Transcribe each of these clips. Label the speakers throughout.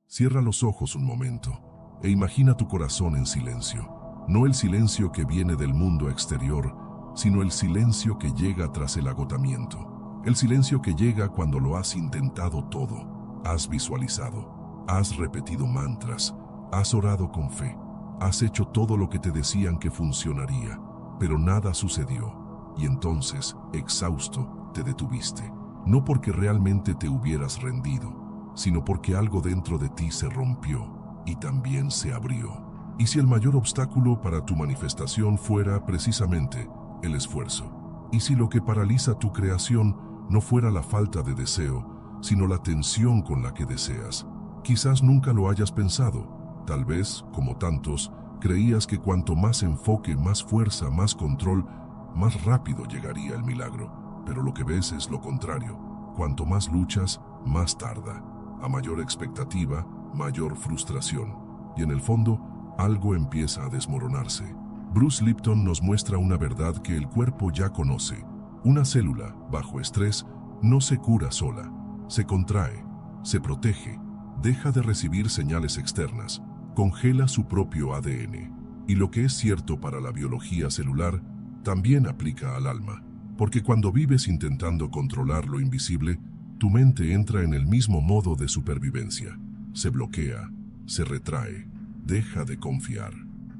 Speaker 1: Cierra los ojos un momento e imagina tu corazón en silencio. No el silencio que viene del mundo exterior, sino el silencio que llega tras el agotamiento. El silencio que llega cuando lo has intentado todo, has visualizado, has repetido mantras, has orado con fe, has hecho todo lo que te decían que funcionaría, pero nada sucedió. Y entonces, exhausto, te detuviste. No porque realmente te hubieras rendido, sino porque algo dentro de ti se rompió y también se abrió. ¿Y si el mayor obstáculo para tu manifestación fuera precisamente el esfuerzo? ¿Y si lo que paraliza tu creación no fuera la falta de deseo, sino la tensión con la que deseas? Quizás nunca lo hayas pensado. Tal vez, como tantos, creías que cuanto más enfoque, más fuerza, más control, más rápido llegaría el milagro. Pero lo que ves es lo contrario. Cuanto más luchas, más tarda. A mayor expectativa, mayor frustración. Y en el fondo, algo empieza a desmoronarse. Bruce Lipton nos muestra una verdad que el cuerpo ya conoce. Una célula, bajo estrés, no se cura sola. Se contrae, se protege, deja de recibir señales externas, congela su propio ADN. Y lo que es cierto para la biología celular, también aplica al alma. Porque cuando vives intentando controlar lo invisible, tu mente entra en el mismo modo de supervivencia. Se bloquea, se retrae, deja de confiar.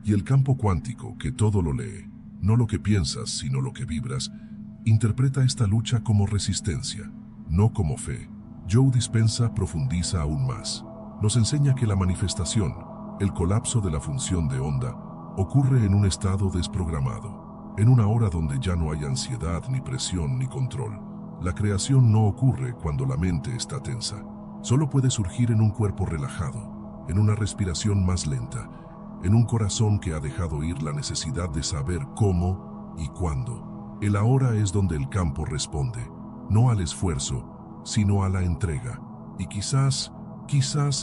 Speaker 1: Y el campo cuántico, que todo lo lee, no lo que piensas, sino lo que vibras, interpreta esta lucha como resistencia, no como fe. Joe Dispenza profundiza aún más. Nos enseña que la manifestación, el colapso de la función de onda, ocurre en un estado desprogramado, en una hora donde ya no hay ansiedad, ni presión, ni control. La creación no ocurre cuando la mente está tensa. Solo puede surgir en un cuerpo relajado, en una respiración más lenta, en un corazón que ha dejado ir la necesidad de saber cómo y cuándo. El ahora es donde el campo responde, no al esfuerzo, sino a la entrega. Y quizás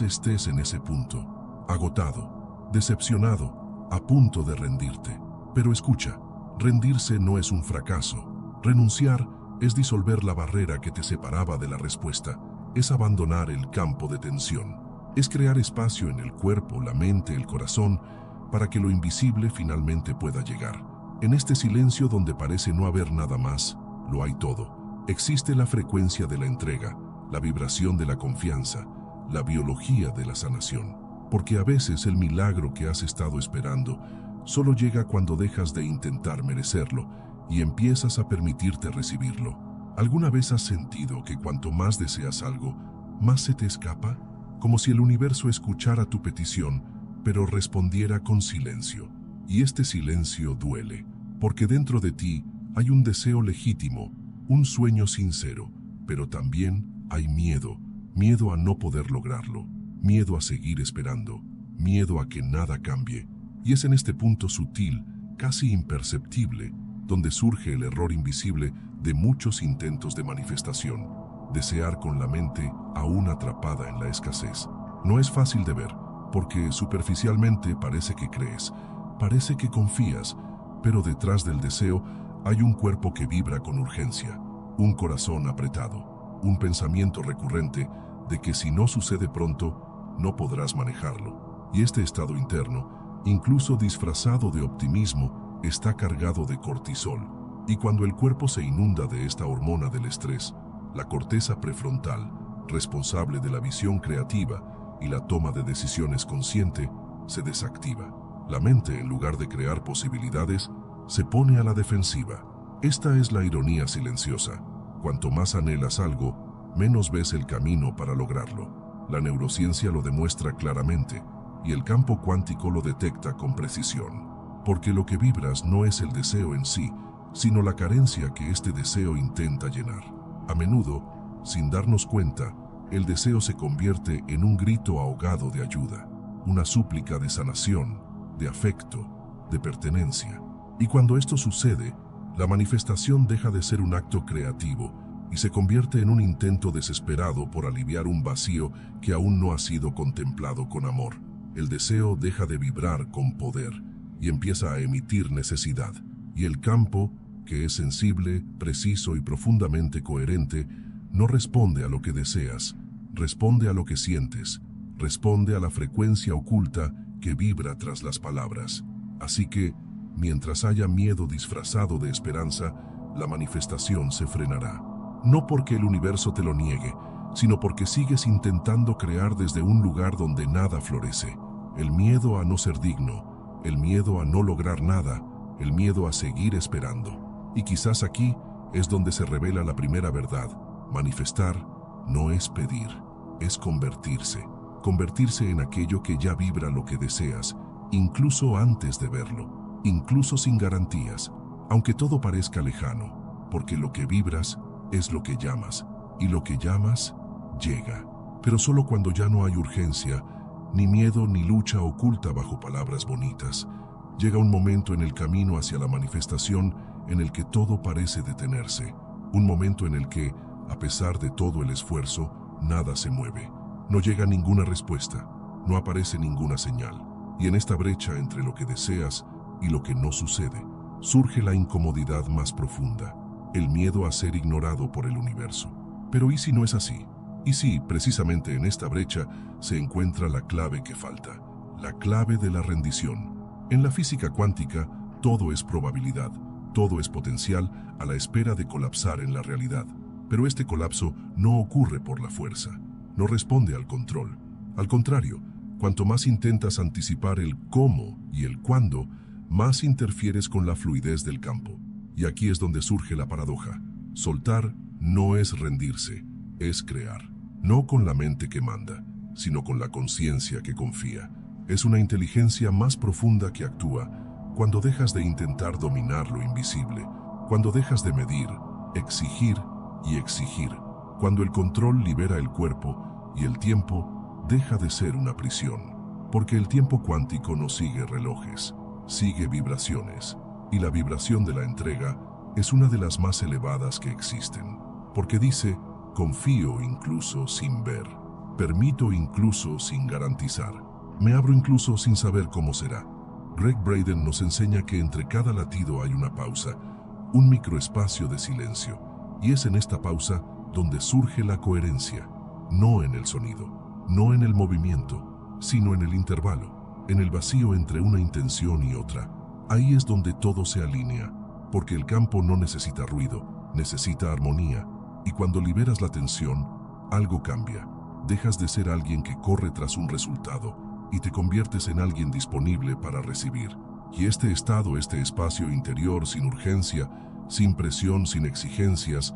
Speaker 1: estés en ese punto, agotado, decepcionado, a punto de rendirte. Pero escucha, rendirse no es un fracaso. Renunciar es disolver la barrera que te separaba de la respuesta, es abandonar el campo de tensión. Es crear espacio en el cuerpo, la mente, el corazón, para que lo invisible finalmente pueda llegar. En este silencio donde parece no haber nada más, lo hay todo. Existe la frecuencia de la entrega, la vibración de la confianza, la biología de la sanación. Porque a veces el milagro que has estado esperando solo llega cuando dejas de intentar merecerlo y empiezas a permitirte recibirlo. ¿Alguna vez has sentido que cuanto más deseas algo, más se te escapa? Como si el universo escuchara tu petición, pero respondiera con silencio. Y este silencio duele, porque dentro de ti hay un deseo legítimo, un sueño sincero, pero también hay miedo, miedo a no poder lograrlo, miedo a seguir esperando, miedo a que nada cambie. Y es en este punto sutil, casi imperceptible, donde surge el error invisible de muchos intentos de manifestación. Desear con la mente aún atrapada en la escasez. No es fácil de ver, porque superficialmente parece que crees, parece que confías, pero detrás del deseo hay un cuerpo que vibra con urgencia, un corazón apretado, un pensamiento recurrente de que si no sucede pronto, no podrás manejarlo. Y este estado interno, incluso disfrazado de optimismo, está cargado de cortisol. Y cuando el cuerpo se inunda de esta hormona del estrés, la corteza prefrontal, responsable de la visión creativa y la toma de decisiones consciente, se desactiva. La mente, en lugar de crear posibilidades, se pone a la defensiva. Esta es la ironía silenciosa. Cuanto más anhelas algo, menos ves el camino para lograrlo. La neurociencia lo demuestra claramente y el campo cuántico lo detecta con precisión. Porque lo que vibras no es el deseo en sí, sino la carencia que este deseo intenta llenar. A menudo, sin darnos cuenta, el deseo se convierte en un grito ahogado de ayuda, una súplica de sanación, de afecto, de pertenencia. Y cuando esto sucede, la manifestación deja de ser un acto creativo y se convierte en un intento desesperado por aliviar un vacío que aún no ha sido contemplado con amor. El deseo deja de vibrar con poder y empieza a emitir necesidad. Y el campo, que es sensible, preciso y profundamente coherente, no responde a lo que deseas, responde a lo que sientes, responde a la frecuencia oculta que vibra tras las palabras. Así que, mientras haya miedo disfrazado de esperanza, la manifestación se frenará. No porque el universo te lo niegue, sino porque sigues intentando crear desde un lugar donde nada florece. El miedo a no ser digno, el miedo a no lograr nada, el miedo a seguir esperando. Y quizás aquí es donde se revela la primera verdad. Manifestar no es pedir, es convertirse. Convertirse en aquello que ya vibra lo que deseas, incluso antes de verlo, incluso sin garantías, aunque todo parezca lejano, porque lo que vibras es lo que llamas, y lo que llamas llega. Pero solo cuando ya no hay urgencia, ni miedo ni lucha oculta bajo palabras bonitas, llega un momento en el camino hacia la manifestación en el que todo parece detenerse, un momento en el que, a pesar de todo el esfuerzo, nada se mueve. No llega ninguna respuesta, no aparece ninguna señal, y en esta brecha entre lo que deseas y lo que no sucede, surge la incomodidad más profunda, el miedo a ser ignorado por el universo. Pero ¿y si no es así? ¿Y si, precisamente en esta brecha, se encuentra la clave que falta, la clave de la rendición? En la física cuántica, todo es probabilidad, todo es potencial a la espera de colapsar en la realidad. Pero este colapso no ocurre por la fuerza, no responde al control. Al contrario, cuanto más intentas anticipar el cómo y el cuándo, más interfieres con la fluidez del campo. Y aquí es donde surge la paradoja. Soltar no es rendirse, es crear. No con la mente que manda, sino con la conciencia que confía. Es una inteligencia más profunda que actúa cuando dejas de intentar dominar lo invisible, cuando dejas de medir, exigir y exigir, cuando el control libera el cuerpo y el tiempo deja de ser una prisión. Porque el tiempo cuántico no sigue relojes, sigue vibraciones, y la vibración de la entrega es una de las más elevadas que existen. Porque dice, confío incluso sin ver, permito incluso sin garantizar, me abro incluso sin saber cómo será. Gregg Braden nos enseña que entre cada latido hay una pausa, un microespacio de silencio, y es en esta pausa donde surge la coherencia, no en el sonido, no en el movimiento, sino en el intervalo, en el vacío entre una intención y otra. Ahí es donde todo se alinea, porque el campo no necesita ruido, necesita armonía, y cuando liberas la tensión, algo cambia. Dejas de ser alguien que corre tras un resultado y te conviertes en alguien disponible para recibir. Y este estado, este espacio interior sin urgencia, sin presión, sin exigencias,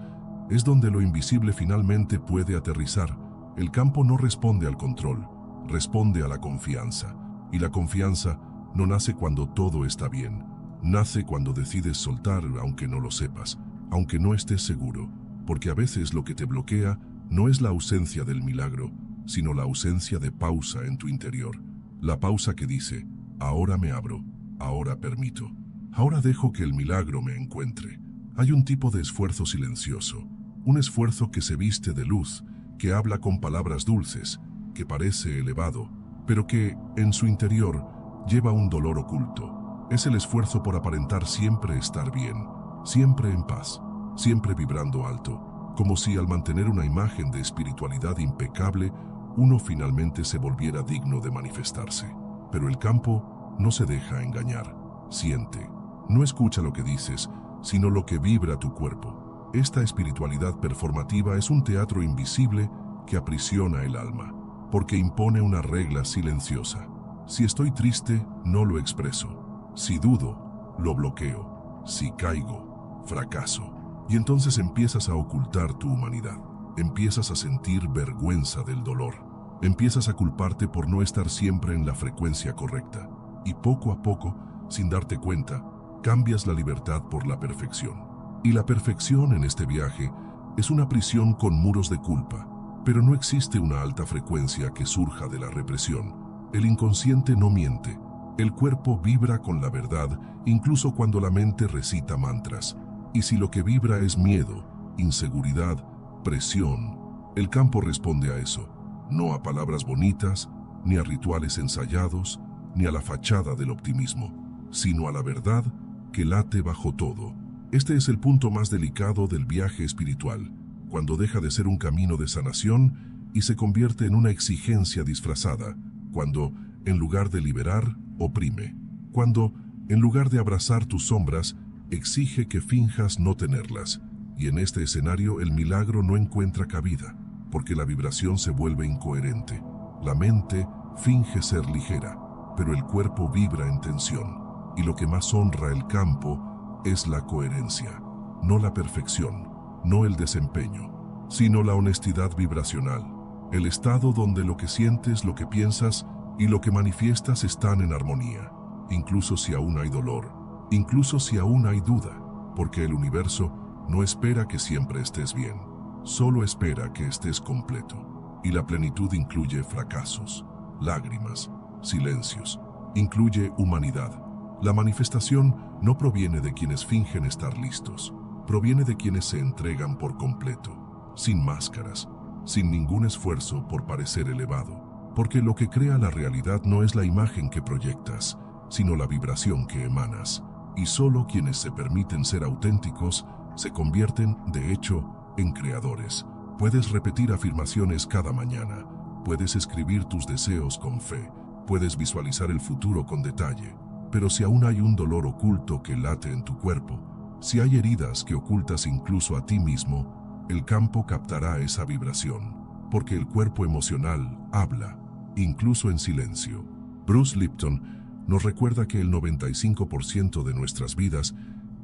Speaker 1: es donde lo invisible finalmente puede aterrizar. El campo no responde al control, responde a la confianza. Y la confianza no nace cuando todo está bien. Nace cuando decides soltar aunque no lo sepas, aunque no estés seguro. Porque a veces lo que te bloquea no es la ausencia del milagro, sino la ausencia de pausa en tu interior. La pausa que dice, ahora me abro, ahora permito, ahora dejo que el milagro me encuentre. Hay un tipo de esfuerzo silencioso, un esfuerzo que se viste de luz, que habla con palabras dulces, que parece elevado, pero que, en su interior, lleva un dolor oculto. Es el esfuerzo por aparentar siempre estar bien, siempre en paz, siempre vibrando alto, como si al mantener una imagen de espiritualidad impecable, uno finalmente se volviera digno de manifestarse. Pero el campo no se deja engañar, siente, no escucha lo que dices, sino lo que vibra tu cuerpo. Esta espiritualidad performativa es un teatro invisible que aprisiona el alma, porque impone una regla silenciosa. Si estoy triste, no lo expreso. Si dudo, lo bloqueo. Si caigo, fracaso. Y entonces empiezas a ocultar tu humanidad. Empiezas a sentir vergüenza del dolor. Empiezas a culparte por no estar siempre en la frecuencia correcta. Y poco a poco, sin darte cuenta, cambias la libertad por la perfección. Y la perfección en este viaje es una prisión con muros de culpa. Pero no existe una alta frecuencia que surja de la represión. El inconsciente no miente. El cuerpo vibra con la verdad, incluso cuando la mente recita mantras. Y si lo que vibra es miedo, inseguridad, presión, el campo responde a eso, no a palabras bonitas, ni a rituales ensayados, ni a la fachada del optimismo, sino a la verdad que late bajo todo. Este es el punto más delicado del viaje espiritual, cuando deja de ser un camino de sanación y se convierte en una exigencia disfrazada, cuando, en lugar de liberar, oprime. Cuando, en lugar de abrazar tus sombras, exige que finjas no tenerlas. Y en este escenario el milagro no encuentra cabida, porque la vibración se vuelve incoherente. La mente finge ser ligera, pero el cuerpo vibra en tensión. Y lo que más honra el campo es la coherencia, no la perfección, no el desempeño, sino la honestidad vibracional. El estado donde lo que sientes, lo que piensas y lo que manifiestas están en armonía, incluso si aún hay dolor, incluso si aún hay duda, porque el universo no espera que siempre estés bien, solo espera que estés completo. Y la plenitud incluye fracasos, lágrimas, silencios, incluye humanidad. La manifestación no proviene de quienes fingen estar listos, proviene de quienes se entregan por completo, sin máscaras, sin ningún esfuerzo por parecer elevado, porque lo que crea la realidad no es la imagen que proyectas, sino la vibración que emanas, y solo quienes se permiten ser auténticos se convierten, de hecho, en creadores. Puedes repetir afirmaciones cada mañana, puedes escribir tus deseos con fe, puedes visualizar el futuro con detalle, pero si aún hay un dolor oculto que late en tu cuerpo, si hay heridas que ocultas incluso a ti mismo, el campo captará esa vibración, porque el cuerpo emocional habla, incluso en silencio. Bruce Lipton nos recuerda que el 95% de nuestras vidas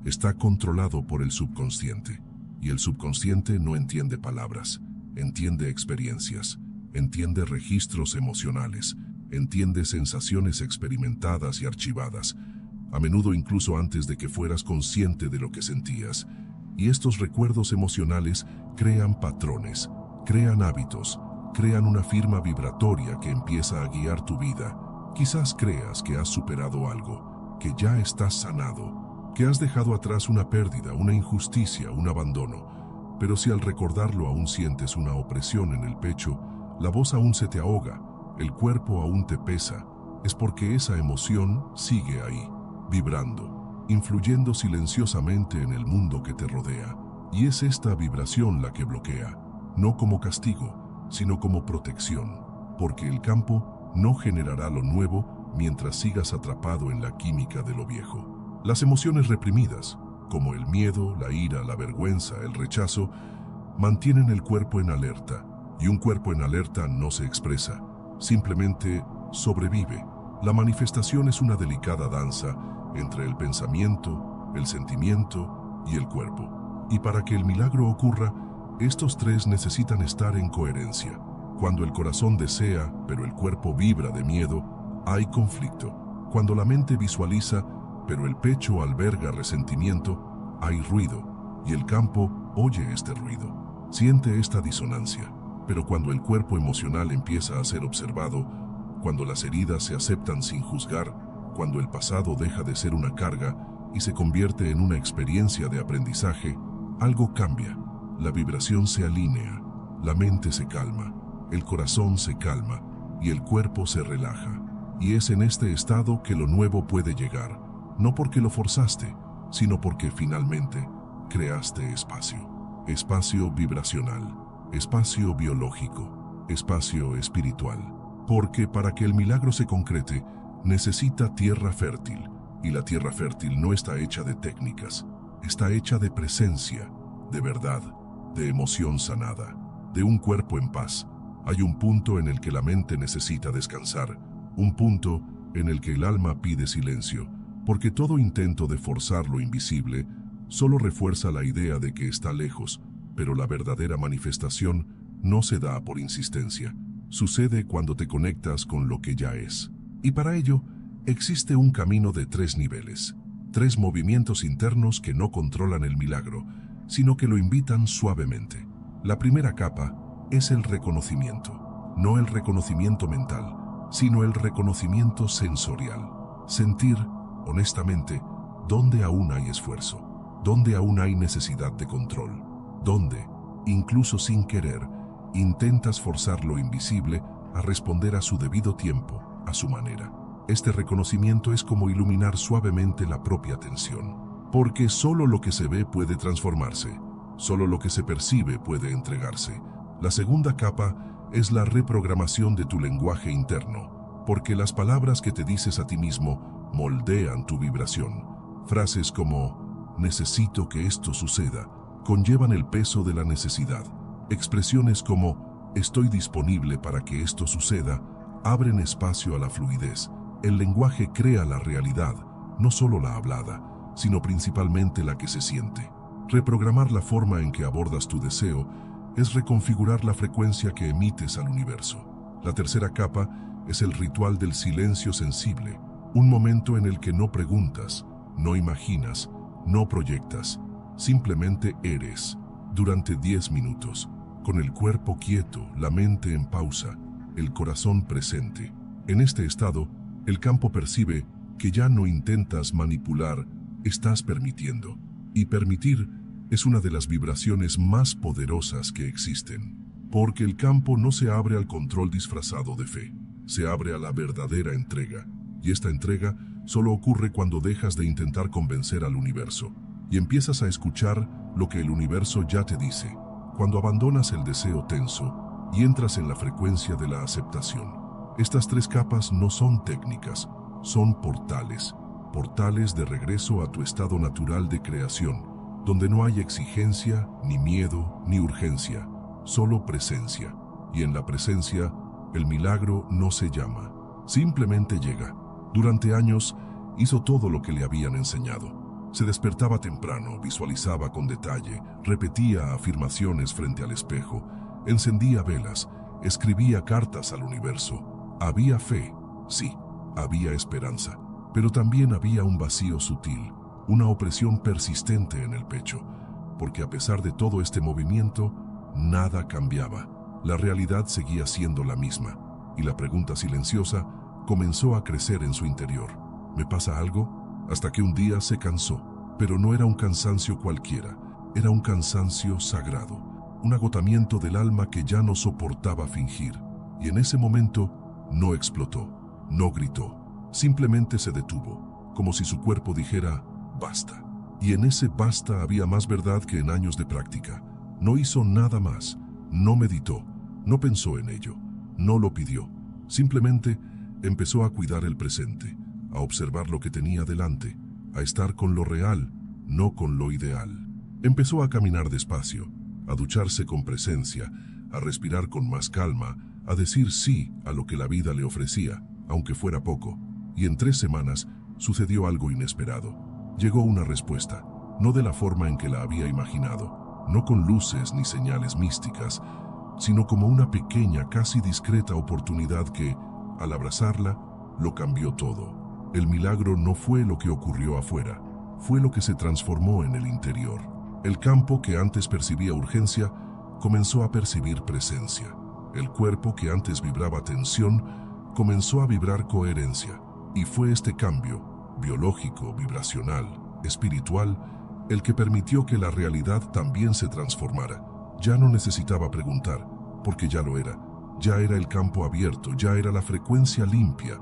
Speaker 1: está controlado por el subconsciente, y el subconsciente no entiende palabras, entiende experiencias, entiende registros emocionales, entiende sensaciones experimentadas y archivadas, a menudo incluso antes de que fueras consciente de lo que sentías. Y estos recuerdos emocionales crean patrones, crean hábitos, crean una firma vibratoria que empieza a guiar tu vida. Quizás creas que has superado algo, que ya estás sanado, que has dejado atrás una pérdida, una injusticia, un abandono. Pero si al recordarlo aún sientes una opresión en el pecho, la voz aún se te ahoga, el cuerpo aún te pesa, es porque esa emoción sigue ahí, vibrando, influyendo silenciosamente en el mundo que te rodea. Y es esta vibración la que bloquea, no como castigo, sino como protección, porque el campo no generará lo nuevo mientras sigas atrapado en la química de lo viejo. Las emociones reprimidas, como el miedo, la ira, la vergüenza, el rechazo, mantienen el cuerpo en alerta, y un cuerpo en alerta no se expresa, simplemente sobrevive. La manifestación es una delicada danza entre el pensamiento, el sentimiento y el cuerpo. Y para que el milagro ocurra, estos tres necesitan estar en coherencia. Cuando el corazón desea, pero el cuerpo vibra de miedo, hay conflicto. Cuando la mente visualiza, pero el pecho alberga resentimiento, hay ruido, y el campo oye este ruido, siente esta disonancia. Pero cuando el cuerpo emocional empieza a ser observado, cuando las heridas se aceptan sin juzgar, cuando el pasado deja de ser una carga y se convierte en una experiencia de aprendizaje, algo cambia. La vibración se alinea, la mente se calma, el corazón se calma y el cuerpo se relaja. Y es en este estado que lo nuevo puede llegar, no porque lo forzaste, sino porque finalmente creaste espacio. Espacio vibracional, espacio biológico, espacio espiritual. Porque para que el milagro se concrete, necesita tierra fértil, y la tierra fértil no está hecha de técnicas, está hecha de presencia, de verdad, de emoción sanada, de un cuerpo en paz. Hay un punto en el que la mente necesita descansar, un punto en el que el alma pide silencio, porque todo intento de forzar lo invisible solo refuerza la idea de que está lejos, pero la verdadera manifestación no se da por insistencia, sucede cuando te conectas con lo que ya es. Y para ello, existe un camino de 3 niveles, 3 movimientos internos que no controlan el milagro, sino que lo invitan suavemente. La primera capa es el reconocimiento, no el reconocimiento mental, sino el reconocimiento sensorial. Sentir, honestamente, dónde aún hay esfuerzo, dónde aún hay necesidad de control, dónde, incluso sin querer, intentas forzar lo invisible a responder a su debido tiempo, a su manera. Este reconocimiento es como iluminar suavemente la propia atención, porque solo lo que se ve puede transformarse, solo lo que se percibe puede entregarse. La segunda capa es la reprogramación de tu lenguaje interno, porque las palabras que te dices a ti mismo moldean tu vibración. Frases como "necesito que esto suceda" conllevan el peso de la necesidad. Expresiones como "estoy disponible para que esto suceda" abren espacio a la fluidez. El lenguaje crea la realidad, no solo la hablada, sino principalmente la que se siente. Reprogramar la forma en que abordas tu deseo es reconfigurar la frecuencia que emites al universo. La tercera capa es el ritual del silencio sensible, un momento en el que no preguntas, no imaginas, no proyectas, simplemente eres, durante 10 minutos, con el cuerpo quieto, la mente en pausa, el corazón presente. En este estado, el campo percibe que ya no intentas manipular, estás permitiendo. Y permitir es una de las vibraciones más poderosas que existen, porque el campo no se abre al control disfrazado de fe, se abre a la verdadera entrega, y esta entrega solo ocurre cuando dejas de intentar convencer al universo y empiezas a escuchar lo que el universo ya te dice, cuando abandonas el deseo tenso y entras en la frecuencia de la aceptación. Estas 3 capas no son técnicas, son portales, portales de regreso a tu estado natural de creación, donde no hay exigencia, ni miedo, ni urgencia, solo presencia. Y en la presencia, el milagro no se llama, simplemente llega. Durante años, hizo todo lo que le habían enseñado. Se despertaba temprano, visualizaba con detalle, repetía afirmaciones frente al espejo, encendía velas, escribía cartas al universo. Había fe, sí, había esperanza, pero también había un vacío sutil, una opresión persistente en el pecho, porque a pesar de todo este movimiento, nada cambiaba. La realidad seguía siendo la misma, y la pregunta silenciosa comenzó a crecer en su interior. ¿Me pasa algo? Hasta que un día se cansó, pero no era un cansancio cualquiera, era un cansancio sagrado, un agotamiento del alma que ya no soportaba fingir. Y en ese momento no explotó, no gritó, simplemente se detuvo, como si su cuerpo dijera basta. Y en ese basta había más verdad que en años de práctica. No hizo nada más, no meditó, no pensó en ello, no lo pidió, simplemente empezó a cuidar el presente, a observar lo que tenía delante, a estar con lo real, no con lo ideal. Empezó a caminar despacio, a ducharse con presencia, a respirar con más calma, a decir sí a lo que la vida le ofrecía, aunque fuera poco. Y en 3 semanas sucedió algo inesperado. Llegó una respuesta, no de la forma en que la había imaginado, no con luces ni señales místicas, sino como una pequeña, casi discreta oportunidad que, al abrazarla, lo cambió todo. El milagro no fue lo que ocurrió afuera, fue lo que se transformó en el interior. El campo que antes percibía urgencia, comenzó a percibir presencia. El cuerpo que antes vibraba tensión, comenzó a vibrar coherencia. Y fue este cambio, biológico, vibracional, espiritual, el que permitió que la realidad también se transformara. Ya no necesitaba preguntar, porque ya lo era. Ya era el campo abierto, ya era la frecuencia limpia,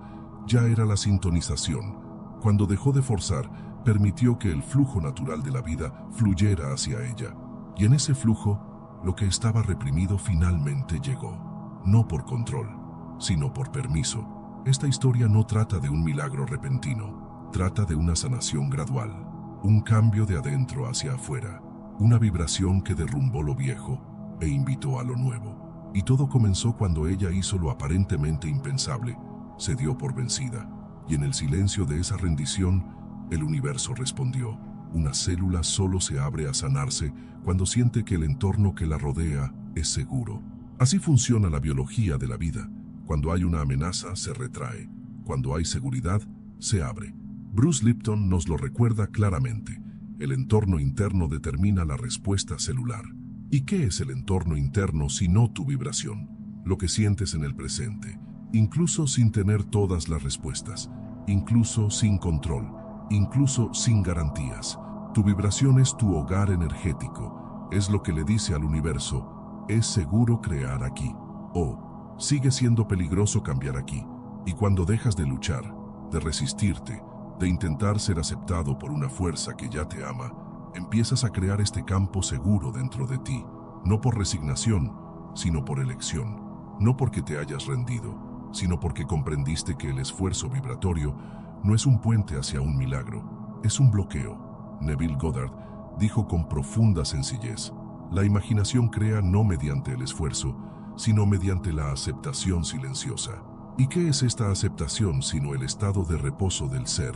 Speaker 1: ya era la sintonización. Cuando dejó de forzar, permitió que el flujo natural de la vida fluyera hacia ella. Y en ese flujo, lo que estaba reprimido finalmente llegó. No por control, sino por permiso. Esta historia no trata de un milagro repentino, trata de una sanación gradual, un cambio de adentro hacia afuera, una vibración que derrumbó lo viejo e invitó a lo nuevo. Y todo comenzó cuando ella hizo lo aparentemente impensable, se dio por vencida, y en el silencio de esa rendición, el universo respondió. Una célula solo se abre a sanarse cuando siente que el entorno que la rodea es seguro. Así funciona la biología de la vida. Cuando hay una amenaza, se retrae. Cuando hay seguridad, se abre. Bruce Lipton nos lo recuerda claramente. El entorno interno determina la respuesta celular. ¿Y qué es el entorno interno sino tu vibración? Lo que sientes en el presente, incluso sin tener todas las respuestas, incluso sin control, incluso sin garantías. Tu vibración es tu hogar energético, es lo que le dice al universo, es seguro crear aquí, o sigue siendo peligroso cambiar aquí. Y cuando dejas de luchar, de resistirte, de intentar ser aceptado por una fuerza que ya te ama, empiezas a crear este campo seguro dentro de ti, no por resignación, sino por elección. no porque te hayas rendido, sino porque comprendiste que el esfuerzo vibratorio no es un puente hacia un milagro, es un bloqueo. Neville Goddard dijo con profunda sencillez: la imaginación crea no mediante el esfuerzo, sino mediante la aceptación silenciosa. ¿Y qué es esta aceptación sino el estado de reposo del ser,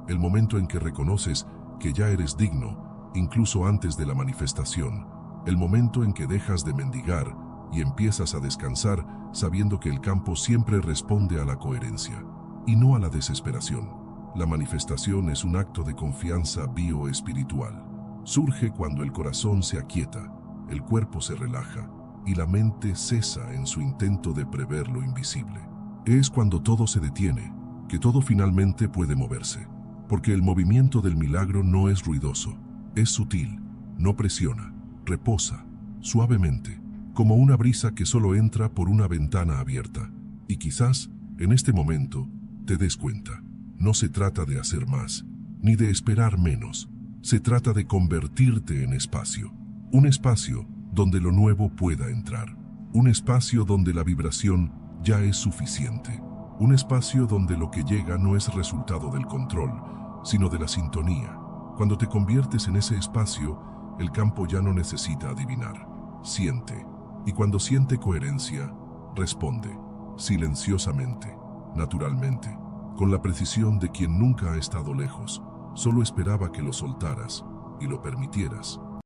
Speaker 1: el momento en que reconoces que ya eres digno, incluso antes de la manifestación, el momento en que dejas de mendigar y empiezas a descansar sabiendo que el campo siempre responde a la coherencia y no a la desesperación? La manifestación es un acto de confianza bioespiritual. Surge cuando el corazón se aquieta, el cuerpo se relaja y la mente cesa en su intento de prever lo invisible. Es cuando todo se detiene, que todo finalmente puede moverse, porque el movimiento del milagro no es ruidoso, es sutil, no presiona, reposa, suavemente, como una brisa que solo entra por una ventana abierta. Y quizás, en este momento, te des cuenta, no se trata de hacer más, ni de esperar menos, se trata de convertirte en espacio, un espacio donde lo nuevo pueda entrar, un espacio donde la vibración ya es suficiente, un espacio donde lo que llega no es resultado del control, sino de la sintonía. Cuando te conviertes en ese espacio, el campo ya no necesita adivinar, siente, y cuando siente coherencia, responde, silenciosamente, naturalmente, con la precisión de quien nunca ha estado lejos, solo esperaba que lo soltaras y lo permitieras.